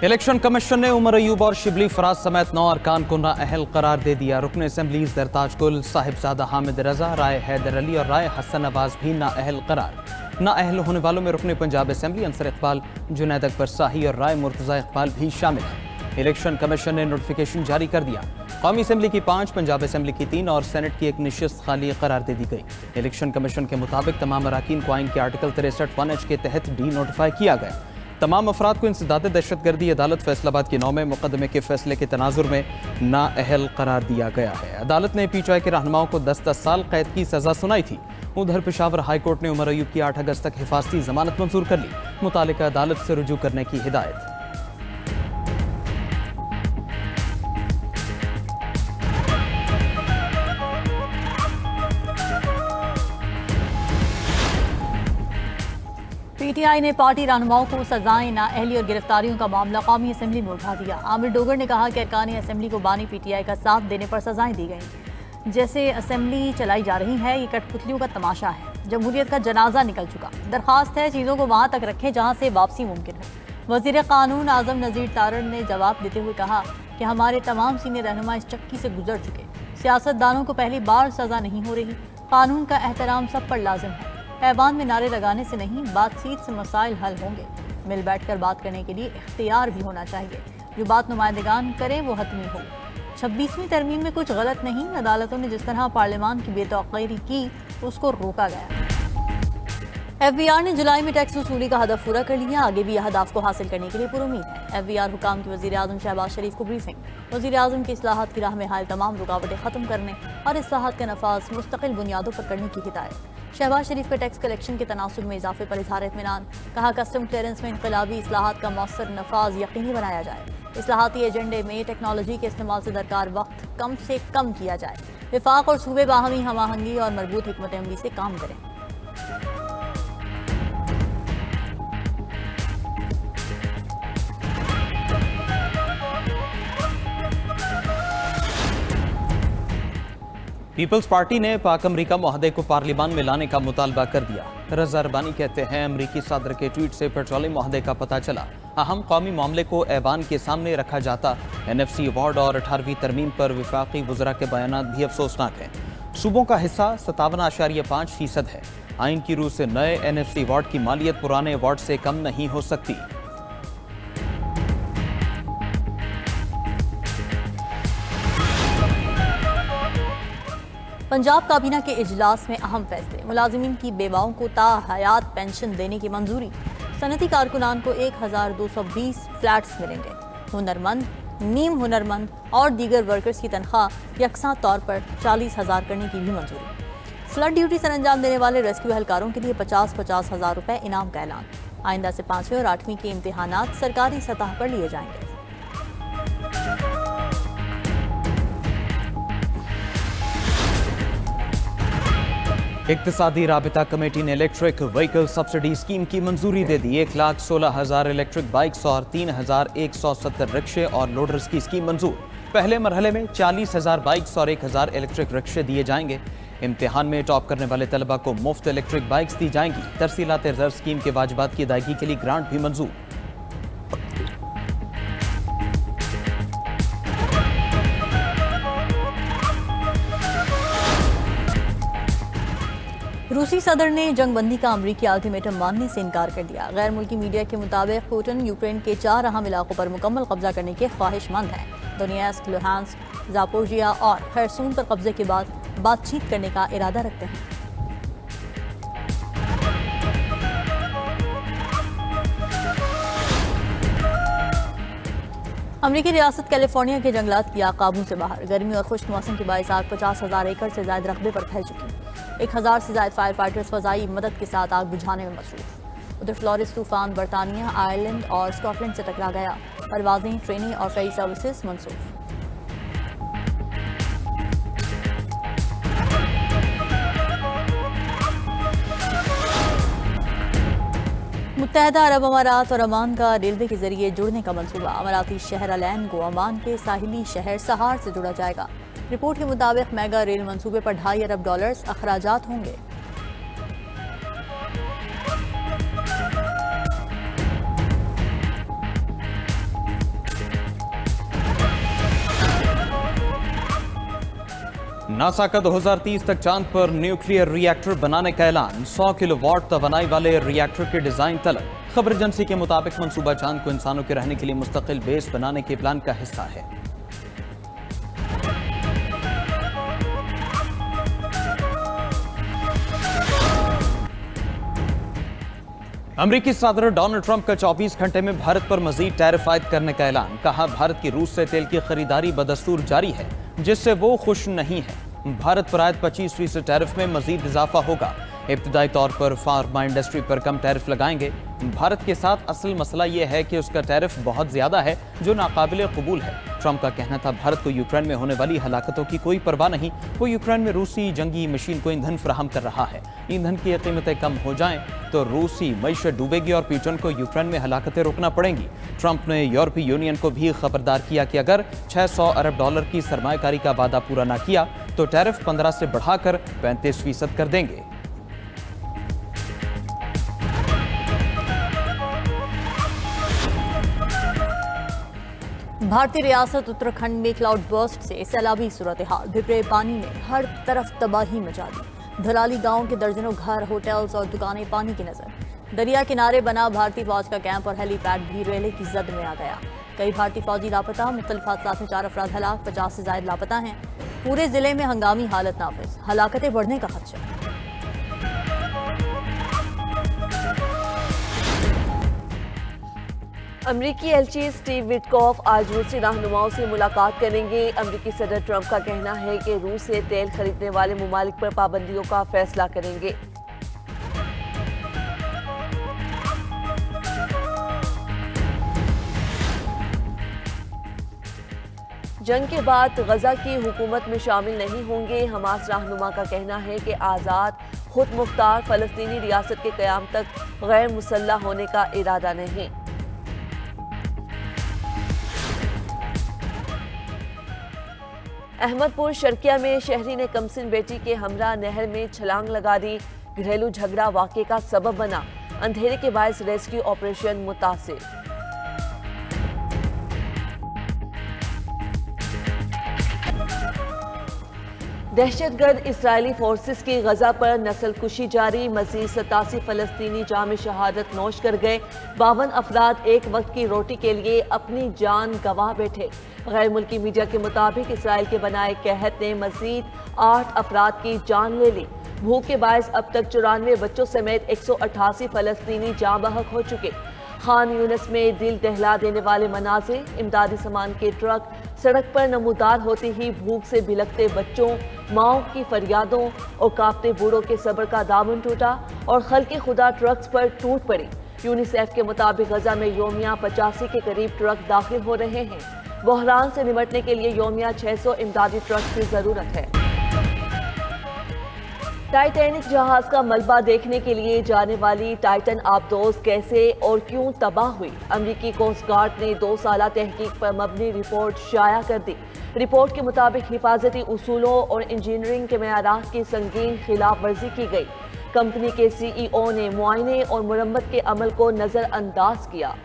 Election commission ने उमर अयूब और शिबली फराज समेत 9 अरकान को नाअहल करार दे दिया। रुकन असम्बली दरताज गुल, साहिबजादा हामिद रजा, राय हैदर अली और राय हसन नवाज भी नाअहल करार। नाअहल होने वालों में रुकन पंजाब असम्बली अंसर इकबाल, जुनैद अकबर शाही और राय मुर्तजा इकबाल भी शामिल हैं। इलेक्शन कमीशन ने नोटिफिकेशन जारी कर दिया। कौमी असम्बली की 5, पंजाब असम्बली की 3 और सेनेट की 1 नशिस्त खाली करार दे दी गई। इलेक्शन कमीशन के मुताबिक तमाम अराकीन को आइन के आर्टिकल 63(1)H के तहत डी नोटिफाई किया गया। तमाम अफराद को इंसदाद दहशतगर्दी अदालत फैसलाबाद की 9 में मुकदमे के फैसले के तनाजुर में नाअहल करार दिया गया है। अदालत ने PTI के रहनुमाओं को 10-10 साल कैद की सजा सुनाई थी। उधर पेशावर हाई कोर्ट ने उमर अयूब की 8 अगस्त तक हिफाजती जमानत मंजूर कर ली। मुतालिका अदालत से रुजू करने की हिदायत। PTI ने पार्टी रहनुमाओं को सजाएं, नाअहली और गिरफ्तारियों का मामला कौमी असम्बली में उठा दिया। आमिर डोगर ने कहा कि अरकान असम्बली को बानी PTI का साथ देने पर सजाएं दी गई। जैसे असम्बली चलाई जा रही है, ये कठपुतलियों का तमाशा है। जमहूरियत का जनाजा निकल चुका। दरख्वास्त है चीज़ों को वहाँ तक रखें जहाँ से वापसी मुमकिन हो। वज़ीर कानून आज़म नज़ीर तारड़ ने जवाब देते हुए कहा कि हमारे तमाम सीनियर रहनुमा इस चक्की से गुजर चुके। सियासतदानों को पहली बार सज़ा नहीं हो रही। कानून का एहतराम सब पर लाजिम है। ऐवान में नारे लगाने से नहीं, बातचीत से मसाइल हल होंगे। मिल बैठ कर बात करने के लिए इख्तियार भी होना चाहिए। जो बात नुमाइंदगान करे वो हतमी हो। 26वीं तरमीम में कुछ गलत नहीं। अदालतों ने जिस तरह पार्लियामान की बेतौकीरी की, उसको रोका गया। FBR ने जुलाई में टैक्स वसूली का हदफ पूरा कर लिया। आगे भी यह हदफ को हासिल करने के लिए पुरुमीद है। FBR हुकाम की वज़ीर आज़म शहबाज शरीफ को ब्रीफिंग। वज़ीर आज़म की इस्लाहात की राह में हाल तमाम रुकावटें ख़त्म करने और इस्लाहात का नफाज मुस्तकिल बुनियादों पर करने की हिदायत। शहबाज शरीफ का टैक्स कलेक्शन के तनासुब में इजाफे पर इजहार इत्मीनान। कहा कस्टम क्लियरेंस में इनकलाबी इस्लाहात का मौसर नफाज यकीनी बनाया जाए। इस्लाहाती एजेंडे में टेक्नोलॉजी के इस्तेमाल से दरकार वक्त कम से कम किया जाए। विफाक और सूबे बाहमी हमआहंगी और मरबूत हिकमत अमली से काम करें। पीपल्स पार्टी ने पाक अमरीका मुआहदे को पार्लियामान में लाने का मुतालबा कर दिया। रज़ा अरबानी कहते हैं अमरीकी सदर के ट्वीट से पेट्रोलियम मुआहदे का पता चला। अहम कौमी मामले को ऐवान के सामने रखा जाता। NFC अवार्ड और 18वीं तरमीम पर विफाकी वज़रा के बयानात भी अफसोसनाक हैं। सूबों का हिस्सा 57.5% है। आइन की रूह से नए NFC अवार्ड की मालियत पुराने अवार्ड से कम नहीं हो सकती। पंजाब काबीना के इजलास में अहम फैसले। मुलाजिमीन की बेवाओं को ताहयात पेंशन देने की मंजूरी। सनती कारकुनान को 1220 फ्लैट्स मिलेंगे। हुनरमंद, नीम हुनरमंद और दीगर वर्कर्स की तनख्वाह यकसा तौर पर 40,000 करने की भी मंजूरी। फ्लड ड्यूटी सर अंजाम देने वाले रेस्क्यू एहलकारों के लिए 50-50 हज़ार रुपये इनाम का ऐलान। आइंदा से 5वीं और 8वीं के इम्तिहानात सरकारी सतह पर लिए जाएंगे। इक्तिसादी राबिता कमेटी ने इलेक्ट्रिक व्हीकल सब्सिडी स्कीम की मंजूरी दे दी। 1,16,000 इलेक्ट्रिक बाइक्स और 3,170 रिक्शे और लोडर्स की स्कीम मंजूर। पहले मरहले में 40,000 बाइक्स और 1,000 इलेक्ट्रिक रिक्शे दिए जाएंगे। इम्तिहान में टॉप करने वाले तलबा को मुफ्त इलेक्ट्रिक बाइक्स दी जाएंगी। तरसीलात रिजर्व स्कीम के वाजिबात की अदायगी के लिए ग्रांट भी मंजूर। रूसी सदर ने जंगबंदी का अमरीकी अल्टीमेटम मानने से इनकार कर दिया। गैर मुल्की मीडिया के मुताबिक पुतिन यूक्रेन के 4 अहम इलाकों पर मुकम्मल कब्जा करने के ख्वाहिशमंद हैं। दोनेत्स्क, लुहांस्क, ज़ापोरिजिया और खैरसून पर कब्जे के बाद बातचीत करने का इरादा रखते हैं। अमरीकी रियासत कैलिफोर्निया के जंगलात किया काबू से बाहर। गर्मी और खुश्क मौसम के बायस आग 50,000 एकड़ से ज्यादा रकबे पर फैल चुकी। 1,000 से ज्यादा फायर फाइटर्स फजाई मदद के साथ आग बुझाने में मसरूफ। उधर फ्लोरिस तूफान बरतानिया, आयरलैंड और स्कॉटलैंड से टकरा गया। परवाजें, ट्रेनें और फेरी सर्विसेज मनसूख। मुत्तहदा अरब अमारात और अमान का रेलवे के जरिए जुड़ने का मंसूबा। अमाराती शहर अलैन को अमान के साहिली शहर सहार से जोड़ा जाएगा। रिपोर्ट के मुताबिक मेगा रेल मंसूबे पर $2.5 अरब अखराजात होंगे। नासा का 2030 तक चांद पर न्यूक्लियर रिएक्टर बनाने का ऐलान। 100 किलोवाट तवानाई वाले रिएक्टर के डिजाइन तलब। खबर एजेंसी के मुताबिक मंसूबा चांद को इंसानों के रहने के लिए मुस्तकिल बेस बनाने के प्लान का हिस्सा है। अमेरिकी सदर डोनाल्ड ट्रंप का 24 घंटे में भारत पर मजीद टैरिफ आयद करने का ऐलान। कहा, भारत की रूस से तेल की खरीदारी बदस्तूर जारी है, जिससे वो खुश नहीं है। भारत पर आयद 25% टैरिफ में मजीद इजाफा होगा। इब्तदाई तौर पर फार्मा इंडस्ट्री पर कम टैरिफ लगाएंगे। भारत के साथ असल मसला यह है कि उसका टैरिफ बहुत ज्यादा है, जो नाकाबिले कबूल है। ट्रंप का कहना था, भारत को यूक्रेन में होने वाली हलाकतों की कोई परवाह नहीं। वो यूक्रेन में रूसी जंगी मशीन को ईंधन फराहम कर रहा है। ईंधन की कीमतें कम हो जाएं तो रूसी मईशत डूबेगी और पुतिन को यूक्रेन में हलाकतें रोकना पड़ेंगी। ट्रंप ने यूरोपीय यूनियन को भी खबरदार किया कि अगर $600 अरब की सरमायाकारी का वादा पूरा न किया तो टैरिफ 15 से बढ़ाकर 35% कर देंगे। भारतीय रियासत उत्तराखंड में क्लाउड बर्स्ट से सैलाबी सूरत हाल। भिपरे पानी ने हर तरफ तबाही मचा दी। धलाली गांव के दर्जनों घर, होटल्स और दुकानें पानी की नजर। दरिया किनारे बना भारतीय फौज का कैंप और हेलीपैड भी रेले की जद में आ गया। कई भारतीय फौजी लापता। मुख्तलिफ हादसात में 4 अफराद हलाक, 50 से ज्यादा लापता हैं। पूरे जिले में हंगामी हालत नाफिज, हलाकतें बढ़ने का खदशा। अमरीकी एलची स्टीव विटकॉफ आज रूसी रहनुमाओं से मुलाकात करेंगे। अमरीकी सदर ट्रंप का कहना है कि रूस से तेल खरीदने वाले ममालिक पर पाबंदियों का फैसला करेंगे। जंग के बाद गजा की हुकूमत में शामिल नहीं होंगे। हमास रहनुमा का कहना है कि आज़ाद खुद मुख्तार फलस्तीनी रियासत के क़याम तक गैर मुसल्लह होने का इरादा नहीं। अहमदपुर शर्किया में शहरी ने कमसिन बेटी के हमरा नहर में छलांग लगा दी। घरेलू झगड़ा वाक़े का सबब बना। अंधेरे के बायस रेस्क्यू ऑपरेशन मुतासिर। दहशतगर्द इस्राएली फोर्सेस की गजा पर नस्लकुशी जारी। मजीद 87 फलस्तीनी जाम शहादत नोश कर गए। 52 अफराद एक वक्त की रोटी के लिए अपनी जान गंवा बैठे। गैर मुल्की मीडिया के मुताबिक इसराइल के बनाए कहत ने मजीद 8 अफराद की जान ले ली। भूख के बायस अब तक 94 बच्चों समेत 188 फलस्तीनी जाँ बहक हो चुके। खान यूनिस में दिल दहला देने वाले मनाज़िर। इमदादी सामान के ट्रक सड़क पर नमूदार होते ही भूख से बिलखते बच्चों, माओं की फरियादों और कांपते बूढ़ों के सब्र का दामन टूटा और खल्क़े खुदा ट्रक्स पर टूट पड़ी। यूनिसेफ के मुताबिक गजा में योमिया 85 के करीब ट्रक दाखिल हो रहे हैं। बहरान से निपटने के लिए योमिया 600 इमदादी ट्रक की जरूरत है। टाइटैनिक जहाज का मलबा देखने के लिए जाने वाली टाइटन आबदोज कैसे और क्यों तबाह हुई? अमरीकी कोस्ट गार्ड ने 2 साला तहकीक पर मबनी रिपोर्ट शाया कर दी। रिपोर्ट के मुताबिक हिफाजती उसूलों और इंजीनियरिंग के मेयारात की संगीन खिलाफ वर्जी की गई। कंपनी के CEO ने मुआयने और मुरम्मत के अमल को नजरअंदाज किया।